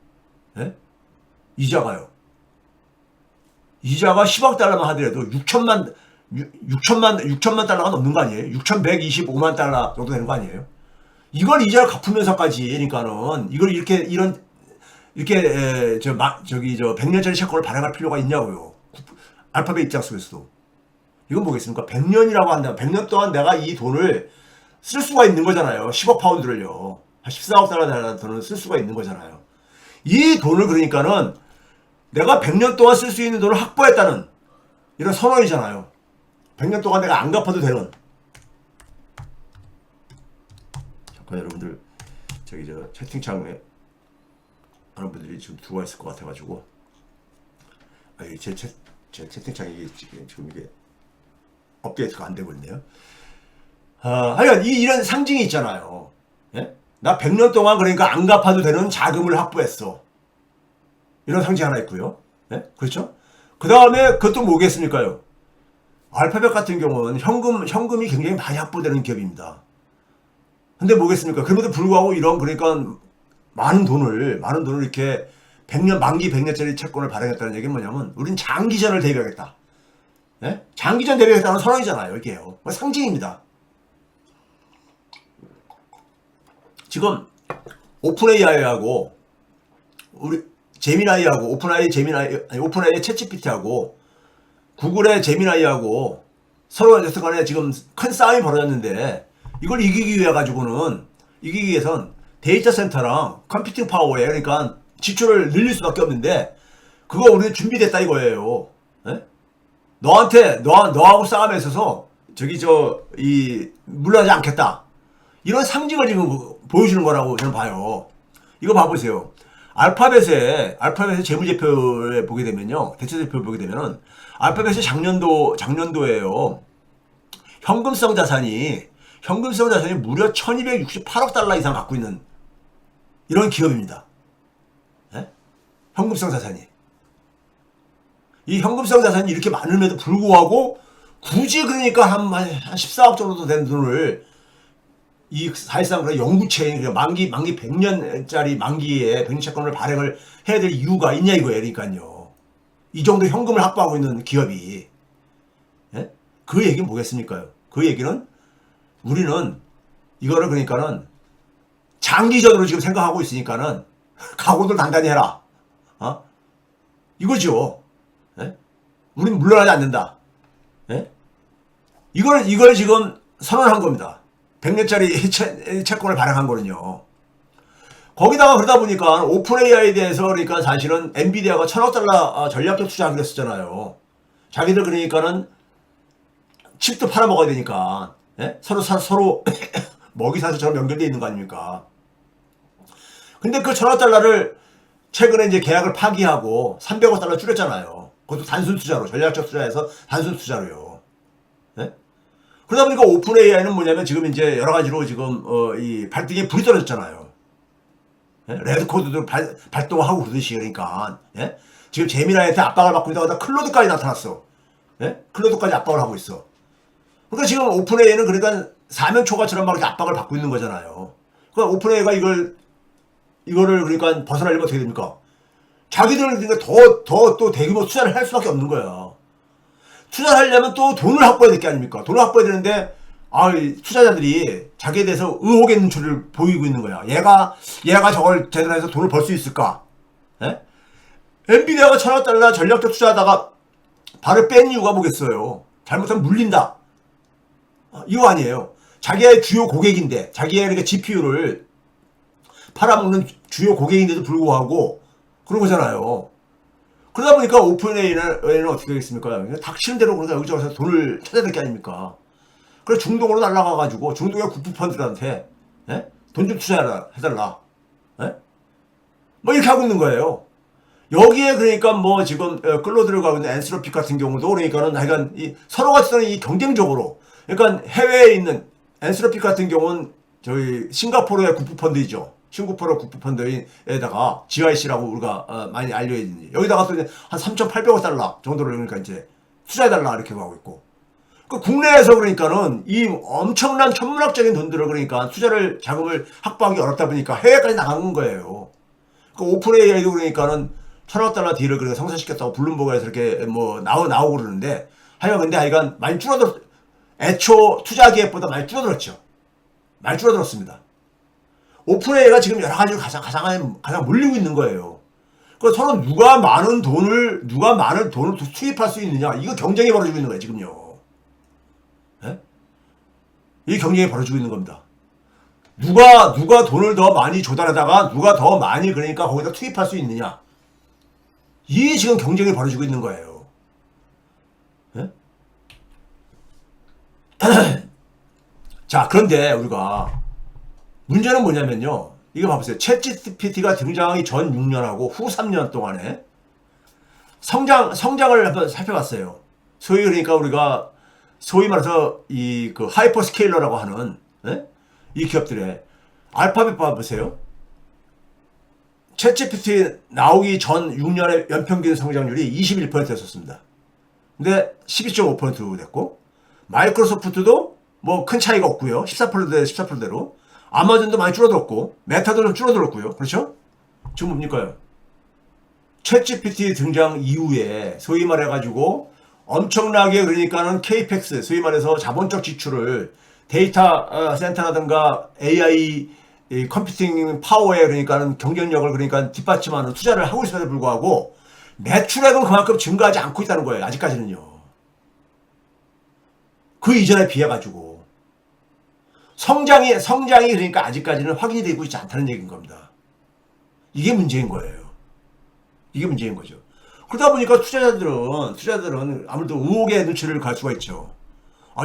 예? 이자가 10억 달러만 하더라도 6천만 달러가 넘는 거 아니에요? 6,125만 달러 정도 되는 거 아니에요? 이걸 이자를 갚으면서까지 그러니까는 이걸 이렇게 100년짜리 채권을 발행할 필요가 있냐고요. 알파벳 입장 속에서도. 이건 뭐겠습니까? 100년이라고 한다면 100년 동안 내가 이 돈을 쓸 수가 있는 거잖아요. 10억 파운드를요. 14억 달러 되는 돈을 쓸 수가 있는 거잖아요. 이 돈을 그러니까는 내가 100년 동안 쓸 수 있는 돈을 확보했다는 이런 선언이잖아요. 100년 동안 내가 안 갚아도 되는. 잠깐 여러분들 채팅창에 하는 분들이 지금 들어와 있을 것 같아가지고 제 채팅창이 지금 이게 업데이트가 안 되고 있네요. 하여간 이런 상징이 있잖아요. 예? 나 100년 동안 그러니까 안 갚아도 되는 자금을 확보했어. 이런 상징 하나 있고요. 예? 그렇죠? 그 다음에 그것도 뭐겠습니까요? 알파벳 같은 경우는 현금이 굉장히 많이 확보되는 기업입니다. 근데 뭐겠습니까? 그럼에도 불구하고 이런 그러니까 많은 돈을 이렇게 만기 100년짜리 채권을 발행했다는 얘기는 뭐냐면 우린 장기전을 대비하겠다. 네? 장기전 대비하겠다는 선언이잖아요. 이게요. 상징입니다. 지금 오픈AI하고 우리 제미나이하고 오픈AI의 챗GPT하고 구글의 제미나이하고 서로 간에 지금 큰 싸움이 벌어졌는데 이걸 이기기 위해선 데이터 센터랑 컴퓨팅 파워에 그러니까 지출을 늘릴 수밖에 없는데 그거 우리는 준비됐다 이거예요. 네? 너하고 싸움에 있어서 물러나지 않겠다. 이런 상징을 지금 보여주는 거라고 저는 봐요. 이거 봐보세요. 알파벳의 재무제표에 보게 되면요. 대체제표를 보게 되면은 알파벳의 작년도에요. 현금성 자산이 무려 1268억 달러 이상 갖고 있는 이런 기업입니다. 네? 현금성 자산이. 이 현금성 자산이 이렇게 많음에도 불구하고 굳이 그러니까 한 14억 정도 되는 돈을 이 사실상 그런 영구채, 만기 100년짜리 만기에 100년 채권을 발행을 해야 될 이유가 있냐 이거예요. 그러니까요. 이 정도 현금을 확보하고 있는 기업이. 예? 그 얘기는 뭐겠습니까? 그 얘기는 우리는 이거를 그러니까는 장기전으로 지금 생각하고 있으니까는 각오들 단단히 해라. 어? 이거죠. 예? 우린 물러나지 않는다. 예? 이걸 지금 선언한 겁니다. 100년짜리 채권을 발행한 거는요. 거기다가 그러다 보니까 오픈 AI에 대해서 그러니까 사실은 엔비디아가 1000억 달러 전략적 투자하기로 했었잖아요. 자기들 그러니까는 칩도 팔아먹어야 되니까. 예? 서로 먹이 사슬처럼 연결되어 있는 거 아닙니까? 근데 그 1000억 달러를 최근에 이제 계약을 파기하고 300억 달러 줄였잖아요. 그것도 단순 투자로, 전략적 투자에서 단순 투자로요. 예? 그러다 보니까 오픈 AI는 뭐냐면 지금 이제 여러 가지로 지금 이 발등에 불이 떨어졌잖아요. 예? 레드 코드도 발동하고 그러듯이 그러니까. 예? 지금 제미나이한테 압박을 받고 있다가 클로드까지 나타났어. 예? 클로드까지 압박을 하고 있어. 그러니까 지금 오픈 AI는 그러니까 사면초가처럼 막 이렇게 압박을 받고 있는 거잖아요. 그러니까 오픈 AI가 이거를 그러니까 벗어나려면 어떻게 됩니까? 자기들은 그러니까 또 대규모 투자를 할 수밖에 없는 거야. 투자를 하려면 또 돈을 확보해야 될 게 아닙니까? 돈을 확보해야 되는데, 이 투자자들이 자기에 대해서 의혹의 눈초리를 보이고 있는 거야. 얘가 저걸 제대로 해서 돈을 벌 수 있을까? 예? 엔비디아가 1000억 달러 전략적 투자하다가 발을 뺀 이유가 뭐겠어요? 잘못하면 물린다. 이거 아니에요. 자기의 주요 고객인데, 자기의 그러니까 GPU를 팔아먹는 주요 고객인데도 불구하고 그런 거잖아요. 그러다 보니까 오픈 AI는 어떻게 되겠습니까? 닥치는 대로 그러니까 여기저기서 돈을 찾아야 될 게 아닙니까? 그래서 중동으로 날아가가지고 중동의 국부펀드들한테 예? 돈 좀 투자해달라. 예? 뭐 이렇게 하고 있는 거예요. 여기에 그러니까 뭐 지금 끌려 들어가고 있는 엔스로픽 같은 경우도 그러니까는 하여간 서로 같은 이 경쟁적으로 그러니까 해외에 있는 엔스로픽 같은 경우는 저희 싱가포르의 국부펀드이죠. 싱가포르 국부펀드에다가 GIC라고 우리가 많이 알려있는지 여기다가 또 한 3,800억 달러 정도를 그러니까 이제 투자해달라 이렇게 하고 있고 그 국내에서 그러니까는 이 엄청난 천문학적인 돈들을 그러니까 자금을 확보하기 어렵다 보니까 해외까지 나간 거예요. 그 오픈 AI도 그러니까는 1000억 달러 딜을 그렇게 성사시켰다고 블룸버그에서 이렇게 뭐 나오고 그러는데 근데 하여간 많이 애초 투자 계획보다 많이 줄어들었죠. 많이 줄어들었습니다. 오픈 AI가 지금 여러 가지로 가장 몰리고 있는 거예요. 그 서로 누가 많은 돈을 투입할 수 있느냐 이거 경쟁이 벌어지고 있는 거예요 지금요. 예? 이 경쟁이 벌어지고 있는 겁니다. 누가 돈을 더 많이 조달하다가 누가 더 많이 그러니까 거기다 투입할 수 있느냐 이 지금 경쟁이 벌어지고 있는 거예요. 예? 자 그런데 우리가 문제는 뭐냐면요. 이거 봐보세요. 챗GPT가 등장하기 전 6년하고 후 3년 동안에 성장을 한번 살펴봤어요. 그러니까 우리가 소위 말해서 그 하이퍼스케일러라고 하는 이 기업들의 알파벳 봐보세요. 챗GPT 나오기 전 6년의 연평균 성장률이 21%였었습니다. 근데 12.5% 됐고 마이크로소프트도 뭐 큰 차이가 없고요. 14%대로 아마존도 많이 줄어들었고 메타도 좀 줄어들었고요. 그렇죠? 지금 뭡니까요? 챗GPT 등장 이후에 소위 말해가지고 엄청나게 그러니까는 케이펙스 소위 말해서 자본적 지출을 데이터 센터라든가 AI 컴퓨팅 파워에 그러니까는 경쟁력을 그러니까 뒷받침하는 투자를 하고 있음에도 불구하고 매출액은 그만큼 증가하지 않고 있다는 거예요. 아직까지는요. 그 이전에 비해 가지고 성장이 그러니까 아직까지는 확인이 되고 있지 않다는 얘기인 겁니다. 이게 문제인 거예요. 이게 문제인 거죠. 그러다 보니까 투자자들은 아무래도 의혹의 눈치를 갈 수가 있죠.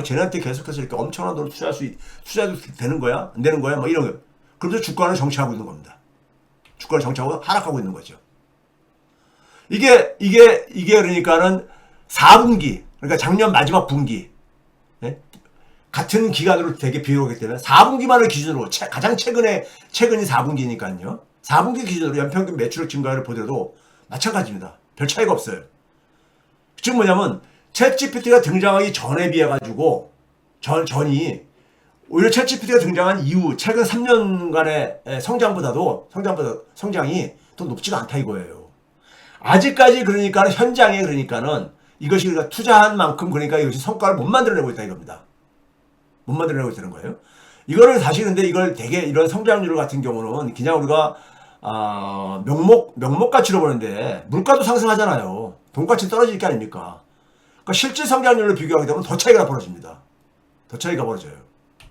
쟤네한테 계속해서 이렇게 엄청난 돈을 투자도 되는 거야? 안 되는 거야? 막 이런 거. 그러면서 주가는 정체하고 있는 겁니다. 주가를 정체하고 하락하고 있는 거죠. 이게 그러니까는 4분기, 그러니까 작년 마지막 분기, 예? 같은 기간으로 되게 비교하기 때문에 4분기만을 기준으로 가장 최근이 4분기니까요. 4분기 기준으로 연평균 매출액 증가를 보더라도 마찬가지입니다. 별 차이가 없어요. 지금 뭐냐면 챗GPT가 등장하기 전에 비해 가지고 전이 오히려 챗GPT가 등장한 이후 최근 3년간의 성장이 더 높지가 않다 이거예요. 아직까지 그러니까 현장에 그러니까는 이것이 우리가 투자한 만큼 그러니까 이것이 성과를 못 만들어내고 있다 이겁니다. 못 만들어내고 있다는 거예요. 이거를 사실 근데 이걸 되게 이런 성장률 같은 경우는 그냥 우리가 명목 가치로 보는데 물가도 상승하잖아요. 돈가치 떨어질 게 아닙니까? 그러니까 실질 성장률로 비교하게 되면 더 차이가 벌어집니다. 더 차이가 벌어져요.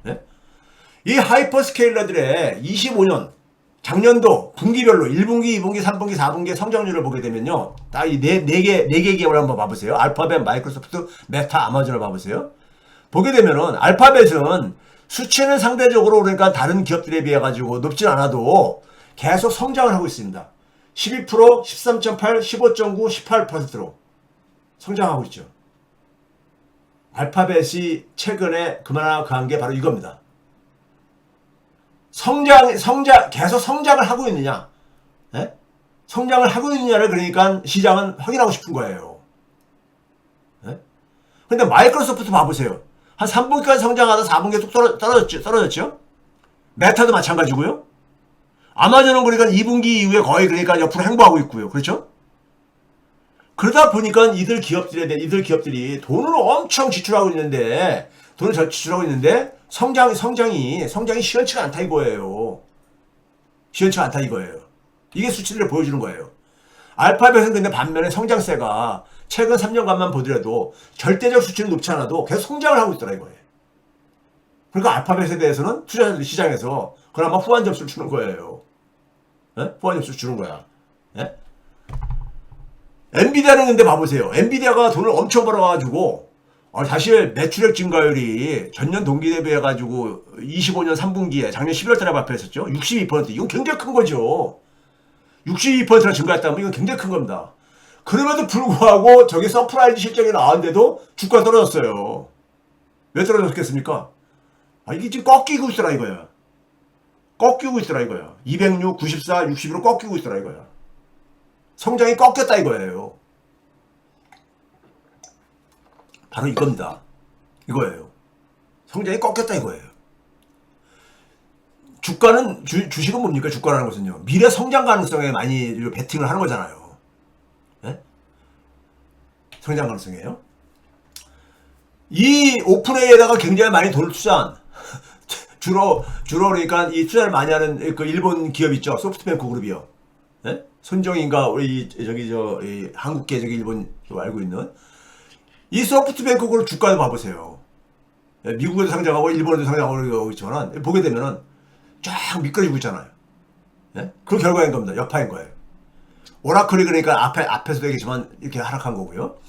네? 이 하이퍼스케일러들의 25년 작년도 분기별로 1분기, 2분기, 3분기, 4분기의 성장률을 보게 되면요. 딱 이 네 개 기업을 한번 봐보세요. 알파벳, 마이크로소프트, 메타, 아마존을 봐보세요. 보게 되면은 알파벳은 수치는 상대적으로 그러니까 다른 기업들에 비해 가지고 높진 않아도 계속 성장을 하고 있습니다. 12%, 13.8, 15.9, 18%로 성장하고 있죠. 알파벳이 최근에 그만한 게 바로 이겁니다. 계속 성장을 하고 있느냐? 예? 성장을 하고 있느냐를 그러니까 시장은 확인하고 싶은 거예요. 예? 근데 마이크로소프트 봐보세요. 한 3분기까지 성장하다 4분기에 뚝 떨어졌죠? 메타도 마찬가지고요. 아마존은 그러니까 2분기 이후에 거의 그러니까 옆으로 행보하고 있고요. 그렇죠? 그러다 보니까 이들 기업들이 돈을 엄청 지출하고 있는데, 성장이 시원치가 않다 이거예요. 시원치가 않다 이거예요. 이게 수치를 보여주는 거예요. 알파벳은 근데 반면에 성장세가 최근 3년간만 보더라도 절대적 수치는 높지 않아도 계속 성장을 하고 있더라 이거예요. 그러니까 알파벳에 대해서는 투자자들 시장에서 그나마 후한 점수를 주는 거예요. 예? 후한 점수를 주는 거야. 예? 엔비디아는 근데 봐보세요. 엔비디아가 돈을 엄청 벌어가지고 사실 매출액 증가율이 전년 동기 대비해가지고 25년 3분기에 작년 11월 달에 발표했었죠. 62%. 이건 굉장히 큰 거죠. 62%나 증가했다면 이건 굉장히 큰 겁니다. 그럼에도 불구하고 저게 서프라이즈 실적이 나왔는데도 주가 떨어졌어요. 왜 떨어졌겠습니까? 이게 지금 꺾이고 있더라 이거야. 206, 94, 61로 꺾이고 있더라 이거야. 성장이 꺾였다 이거예요. 바로 이겁니다. 이거예요. 성장이 꺾였다 이거예요. 주식은 뭡니까? 주가라는 것은요. 미래 성장 가능성에 많이 베팅을 하는 거잖아요. 네? 성장 가능성이에요. 이 오픈AI에다가 굉장히 많이 돈을 투자한 주로 그러니까 이 투자를 많이 하는 그 일본 기업 있죠. 소프트뱅크 그룹이요. 네? 손정인가 우리 이 한국계 일본 알고 있는 이 소프트뱅크 그룹 주가도 봐보세요. 미국에도 상장하고 일본에도 상장하고 있지만 보게 되면은 쫙 미끄러지고 있잖아요. 네? 그 결과인 겁니다. 여파인 거예요. 오라클이 그러니까 앞에서도 얘기했지만 이렇게 하락한 거고요.